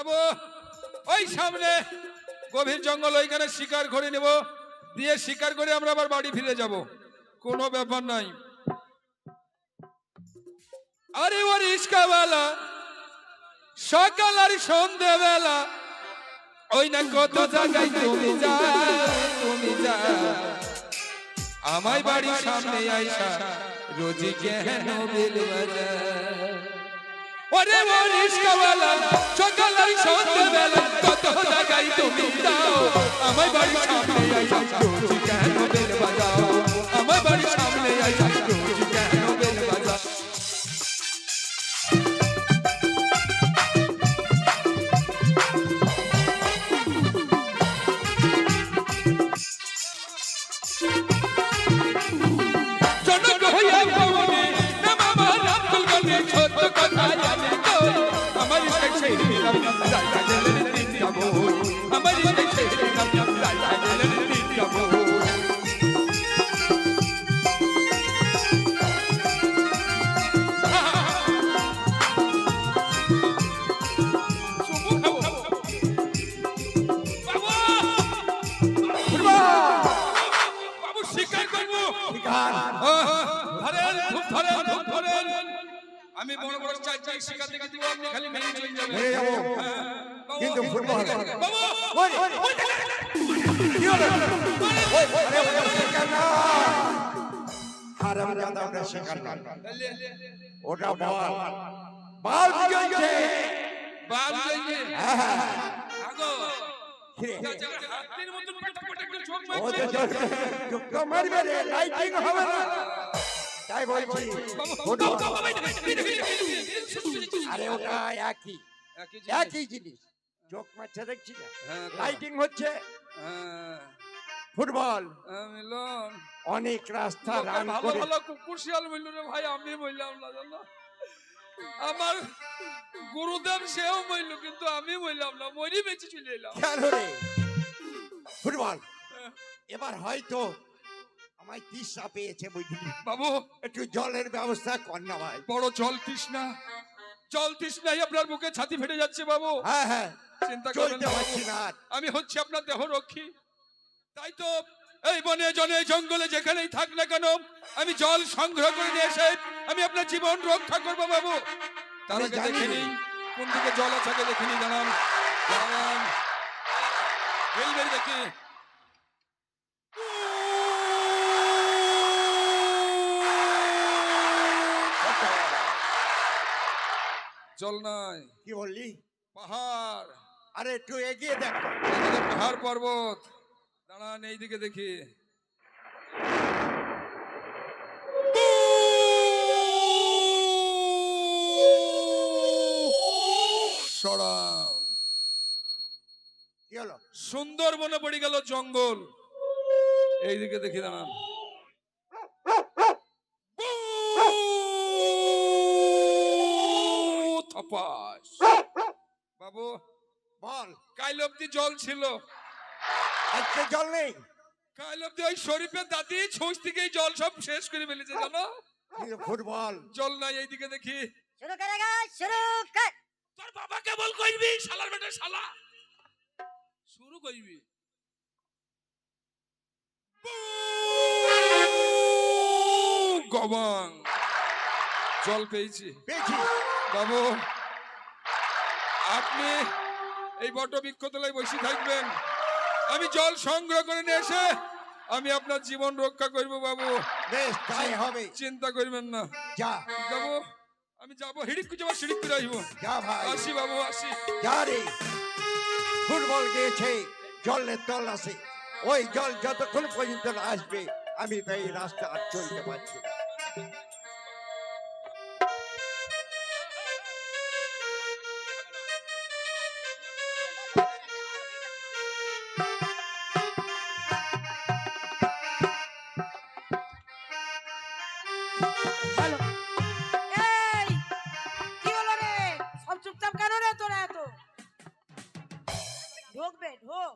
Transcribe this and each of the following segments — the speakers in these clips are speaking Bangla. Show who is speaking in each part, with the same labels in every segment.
Speaker 1: বাবু ওই সামনে গভীর জঙ্গল, ওইখানে শিকার করে নেব, দিয়ে শিকার করে আমরা আবার বাড়ি ফিরে যাব, কোনো ব্যাপার নাই। আরে ও রিস্কাওয়ালা, সকাল আর সন্ধ্যেবেলা ওই না কত জায়গায় তুমি যা আমায় বাড়ির সামনে আইসা রোজি কেন বেল বাজা। ওরে ও রিস্কাওয়ালা, সকাল আর সন্ধ্যেবেলা কত জায়গায় তুমি যাও, আমায় বাড়ির সামনে আইসা রোজি কেন বেল বাজাও, আমায় বাড়ির সামনে আইসা রোজি কেন বেল বাজা। আমি বড় বড় চাই শিকার দেখে দিব, আপনি খালি মেরে চলে যাবেন।
Speaker 2: কিন্তু ফুটবল
Speaker 1: বাবু
Speaker 2: কি হলো? হারাম জাদা ওটা শিকার না, ওটা বল বল জ্বলছে,
Speaker 1: বাল যাইয়ে আগো হাতির মতো পটক পটক করে ঝোঁক
Speaker 2: ও
Speaker 1: মারছে।
Speaker 2: তো ঝুঁকো মারবে রে, লাইটিং হবে না, তাই বলছি ফুটবল। আরে ওটা একই জিনিস, চোখ মারছে দেখছি না, লাইটিং হচ্ছে ফুটবল।
Speaker 1: মিলন
Speaker 2: অনেক রাস্তা রান
Speaker 1: ভালো
Speaker 2: করে
Speaker 1: ভালো কুকুর শিয়াল মইল রে ভাই, আমি মইলাম না জানো, আমার গুরুদেব সেও মইল কিন্তু আমি মইলাম না, মরি বেঁচে চলে এলাম।
Speaker 2: কেন রে ফুটবল? এবার হয়তো আমায় তৃষ্ণা পেয়েছে বুঝলি,
Speaker 1: বাবু
Speaker 2: একটু জলের ব্যবস্থা কর না ভাই।
Speaker 1: বড় জল তৃষ্ণাই আপনার বুকে ছাতি ফেটে যাচ্ছে বাবু।
Speaker 2: হ্যাঁ হ্যাঁ,
Speaker 1: চিন্তা করবেন
Speaker 2: চলতে
Speaker 1: না
Speaker 2: পারছি
Speaker 1: বাবু,
Speaker 2: না আর।
Speaker 1: আমি হচ্ছি আপনার দেহ রক্ষী, তাই তো এই বনে জনে জঙ্গলে যেখানেই থাক না কেন আমি জল সংগ্রহ করে নিয়ে এসে আমি আপনার জীবন রক্ষা করব বাবু। তার আগে দেখে নিই কোন দিকে জল আছে, আগে দেখে নিই, দাঁড়ান এই বের দেখি। জল নাই,
Speaker 2: কি বললি?
Speaker 1: পাহাড়,
Speaker 2: আরে একটু এগিয়ে দেখ।
Speaker 1: এদিকে পাহাড় পর্বত, দাঁড়ান এই দিকে দেখি। সরাও,
Speaker 2: কি হলো?
Speaker 1: সুন্দরবনে পড়ে গেল জঙ্গল, এইদিকে দেখি, দাঁড়ান। থপাস। বাবু
Speaker 2: বল,
Speaker 1: কাল অব্দি জল ছিল,
Speaker 2: আজকে জল নেই?
Speaker 1: কাল অব্দি ওই শরীফের দাদি ছুঁচ থেকে জল সব শেষ করে ফেলেছে জানো,
Speaker 2: কিন্তু ফুটবল
Speaker 1: জল নাই, এইদিকে দেখি।
Speaker 3: শুরু করেগা, শুরু কর।
Speaker 1: তোর বাবাকে বল কইবি, শালার বেটা শালা শুরু কইবি। গবাং জল পেয়েছি
Speaker 2: পেয়েছি।
Speaker 1: বাবু, আপনি এই বট বৃক্ষ তলায় বসে থাকবেন, আমি জল সংগ্রহ করে নিয়ে এসে আমি আপনার জীবন রক্ষা করব বাবু,
Speaker 2: বেশ তাই হবে,
Speaker 1: চিন্তা করবেন না।
Speaker 2: যা
Speaker 1: বাবু আমি যাবো, হিড়িক করে যাবো, সিড়িক করে আসবো,
Speaker 2: যা ভাই,
Speaker 1: আসি বাবু আসি।
Speaker 2: যা রে। ফুটবল গিয়েছে জলের তল আসে, ওই জল যতক্ষণ পর্যন্ত না আসবে আমি তো এই রাস্তা আর চলতে পারছি না।
Speaker 3: হ্যালো, এই কি হলো রে? সব চুপচাপ কেন রে তোরা এত? ঢোকবে ঢোক।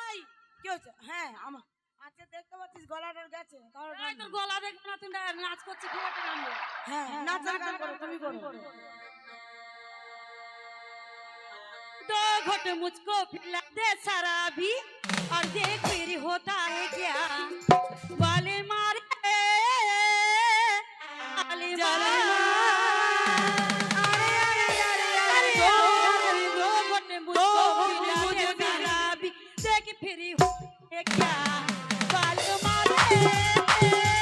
Speaker 3: এই কি হচ্ছে? হ্যাঁ আমার আচ্ছা দেখতে পাচ্ছিস গলাটার গেছে, কারণ
Speaker 4: তোর গলা দেখবে না, তুই নাচ করছিস, কি একটা গান।
Speaker 3: হ্যাঁ নাচের গান করো, তুমি করো।
Speaker 4: दो घुट मुझको पिला दे शराबी और देख फिर होता है क्या वाले मारे वाले मारे दो घुट मुझको पिला दे शराबी देख फिर होता है क्या वाले मारे